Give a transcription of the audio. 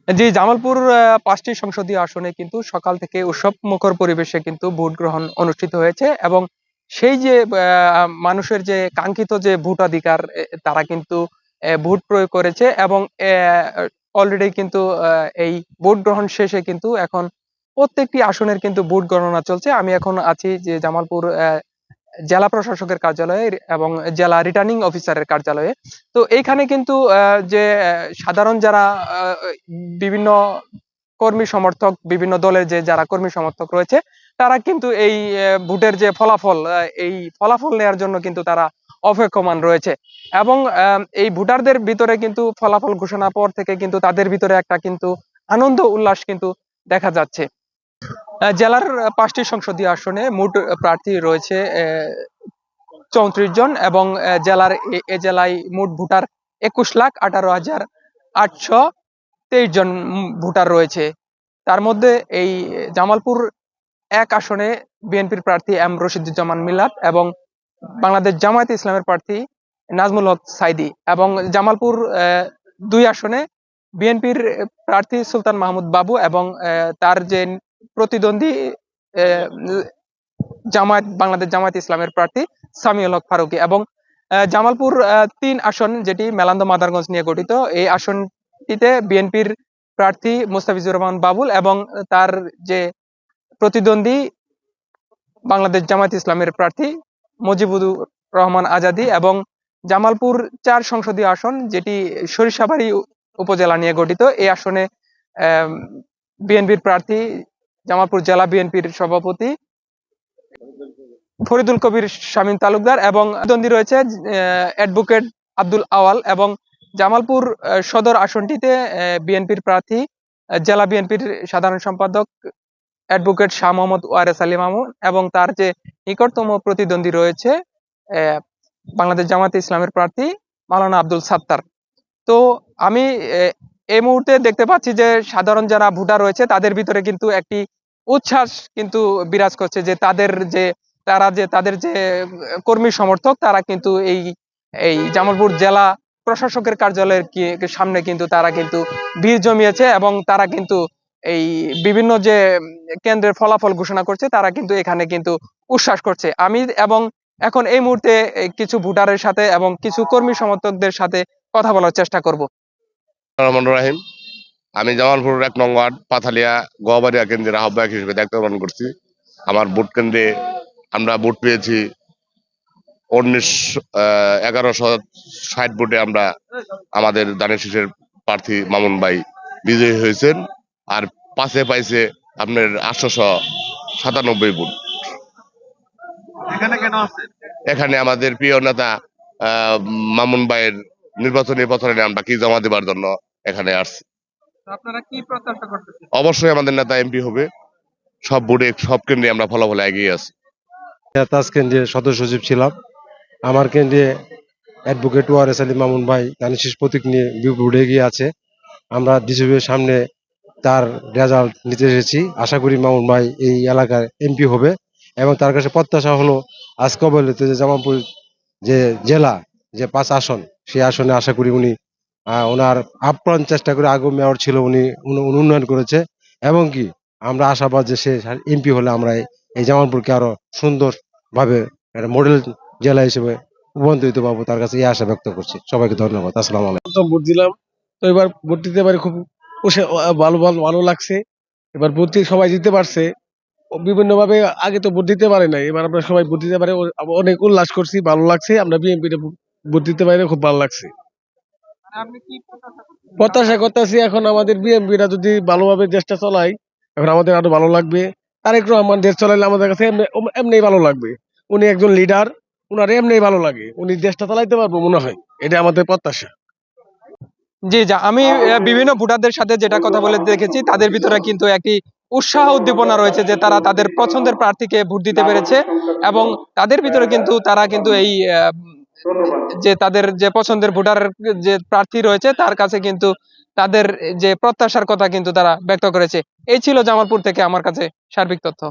জি, জামালপুর ৫টি সংসদীয় আসনে কিন্তু সকাল থেকে উৎসব মুখর পরিবেশে কিন্তু ভোট গ্রহণ অনুষ্ঠিত হয়েছে এবং সেই যে মানুষের যে কাঙ্ক্ষিত যে ভোটাধিকার তারা কিন্তু ভোট প্রয়োগ করেছে এবং অলরেডি কিন্তু এই ভোট গ্রহণ শেষে কিন্তু এখন প্রত্যেকটি আসনের কিন্তু ভোট গণনা চলছে। আমি এখন আছি যে জামালপুর জেলা প্রশাসকের কার্যালয়ে এবং জেলা রিটার্নিং অফিসারের কার্যালয়ে। তো এইখানে কিন্তু যে সাধারণ যারা বিভিন্ন কর্মী সমর্থক, বিভিন্ন দলের যে যারা কর্মী সমর্থক রয়েছে, তারা কিন্তু এই ভোটের যে ফলাফল, এই ফলাফল নেয়ার জন্য কিন্তু তারা অপেক্ষমান রয়েছে এবং এই ভোটারদের ভিতরে কিন্তু ফলাফল ঘোষণার পর থেকে কিন্তু তাদের ভিতরে একটা কিন্তু আনন্দ উল্লাস কিন্তু দেখা যাচ্ছে। জেলার ৫টি সংসদীয় আসনে মোট প্রার্থী রয়েছে ৩৪ জন এবং জেলার এ জেলায় মোট ভোটার ২১,১৮,৮২৩ জন ভোটার রয়েছে। তার মধ্যে এই জামালপুর ১ আসনে বিএনপির প্রার্থী এম রশিদুজ্জামান মিলাদ এবং বাংলাদেশ জামায়াতে ইসলামের প্রার্থী নাজমুল হক সাইদী এবং জামালপুর ২ আসনে বিএনপির প্রার্থী সুলতান মাহমুদ বাবু এবং তার যে প্রতিদ্বন্দ্বী বাংলাদেশ জামায়াত ইসলামের প্রার্থী সামিউল হক ফারুকী এবং জামালপুর ৩ আসন যেটি মেলান্দ মাদারগঞ্জ নিয়ে গঠিত, এই আসনটিতে বিএনপির প্রার্থী মোস্তাফিজুর রহমান বাবুল এবং তার যে প্রতিদ্বন্দ্বী বাংলাদেশ জামায়াত ইসলামের প্রার্থী মুজিবুর রহমান আজাদী এবং জামালপুর ৪ সংসদীয় আসন যেটি সরিষাবাড়ী উপজেলা নিয়ে গঠিত, এই আসনে বিএনপির প্রার্থী জামালপুর জেলা বিএনপির সভাপতি ফরিদুল কবির শামীম তালুকদার এবং দ্বন্দ্বী রয়েছে অ্যাডভোকেট আব্দুল আওয়াল এবং জামালপুর সদর আসনটিতে বিএনপির প্রার্থী জেলা বিএনপির সাধারণ সম্পাদক অ্যাডভোকেট শাহ মোহাম্মদ ওয়ারেস আলী মামুন এবং তার যে নিকটতম প্রতিদ্বন্দ্বী রয়েছে বাংলাদেশ জামায়াতে ইসলামের প্রার্থী মাওলানা আব্দুল সাত্তার। তো আমি এই মুহূর্তে দেখতে পাচ্ছি যে সাধারণ যারা ভোটার রয়েছে তাদের ভিতরে কিন্তু একটি উচ্ছ্বাস কিন্তু বিরাজ করছে যে তাদের যে কর্মী সমর্থক তারা কিন্তু এই জামালপুর জেলা প্রশাসকের কার্যালয়ের সামনে কিন্তু তারা কিন্তু ভিড় জমিয়েছে এবং তারা কিন্তু এই বিভিন্ন যে কেন্দ্রের ফলাফল ঘোষণা করছে তারা কিন্তু এখানে কিন্তু উচ্ছ্বাস করছে। আমি এবং এখন এই মুহূর্তে কিছু ভোটারের সাথে এবং কিছু কর্মী সমর্থকদের সাথে কথা বলার চেষ্টা করব। রহমান রাহিম, আমি জামালপুর ১ নং ওয়ার্ড পাথালিয়া গোয়াবাড়িয়া কেন্দ্রের আহ্বায়ক হিসেবে দায়িত্ব পালন করছি। আমার ভোট কেন্দ্রে আমরা ভোট পেয়েছি ১১৬০ ভোটে আমরা আমাদের দানের শীষের প্রার্থী মামুন ভাই বিজয়ী হয়েছেন আর পাশে পাইছে আপনার ৮৯৭ ভোট। এখানে আমাদের প্রিয় নেতা মামুন ভাইয়ের নির্বাচনী পথে আমরা কি জমা দেবার জন্য এখানে আসছি। আপনারা কি প্রত্যাশা করতেছেন? অবশ্যই আমাদের নেতা এমপি হবে। সব ভোটে সব কেন্দ্রে আমরা ফলাফলে এগিয়ে আছি। তাজ কেন্দ্রের সদস্য সচিব ছিলাম। আমার কেন্দ্রে অ্যাডভোকেট ওয়ারেস আলী মামুন ভাই দানিশ প্রতীক নিয়ে ভোটে এগিয়ে আছে। আমরা ডিসিবির সামনে তার রেজাল্ট নিতে এসেছি। আশা করি মামুন ভাই এই এলাকার এমপি হবে এবং তার কাছে প্রত্যাশা হলো আজকে অবহেলিত যে জামালপুর যে জেলা যে ৫ আসন সেই আসনে আশা করি উনি ওনার আপ্রাণ চেষ্টা করে আগে মেয়র ছিল উনি উন্নয়ন করেছে এবং কি আমরা আশাবাদ যে সে এমপি হলে আমরা এই জামালপুরকে আরো সুন্দর ভাবে একটা মডেল জেলা হিসেবে রূপান্তরিত পাবো, তার কাছে এই আশা ব্যক্ত করছি। সবাইকে ধন্যবাদ। আসসালামু আলাইকুম। তো ভোট দিলাম, তো এবার ভোট দিতে পারে খুব ভালো ভালো ভালো লাগছে। এবার ভোট সবাই দিতে পারছে বিভিন্ন ভাবে, আগে তো ভোট দিতে পারে নাই, এবার আমরা সবাই ভোট দিতে পারে অনেক উল্লাস করছি, ভালো লাগছে। আমরা বিএনপি ভোট দিতে পারে খুব ভালো লাগছে। প্রত্যাশা করতেছি এখন আমাদের বিএনপিরা যদি ভালোভাবে দেশটা চলায় এখন আমাদের আরো ভালো লাগবে। তারেক রহমান দেশ চালাইলে আমাদের কাছে এমনি ভালো লাগবে। উনি একজন লিডার, উনার এমনি ভালো লাগে, উনি দেশটা চালাইতে পারবো মনে হয়, এটা আমাদের প্রত্যাশা। জি, আমি বিভিন্ন ভোটারদের সাথে যেটা কথা বলে দেখেছি তাদের ভিতরে কিন্তু একটি উৎসাহ উদ্দীপনা রয়েছে যে তারা তাদের পছন্দের প্রার্থীকে ভোট দিতে পেরেছে এবং তাদের ভিতরে কিন্তু তারা কিন্তু এই যে তাদের যে পছন্দের ভোটার যে প্রার্থী রয়েছে তার কাছে কিন্তু তাদের যে প্রত্যাশার কথা কিন্তু তারা ব্যক্ত করেছে। এই ছিল জামালপুর থেকে আমার কাছে সার্বিক তথ্য।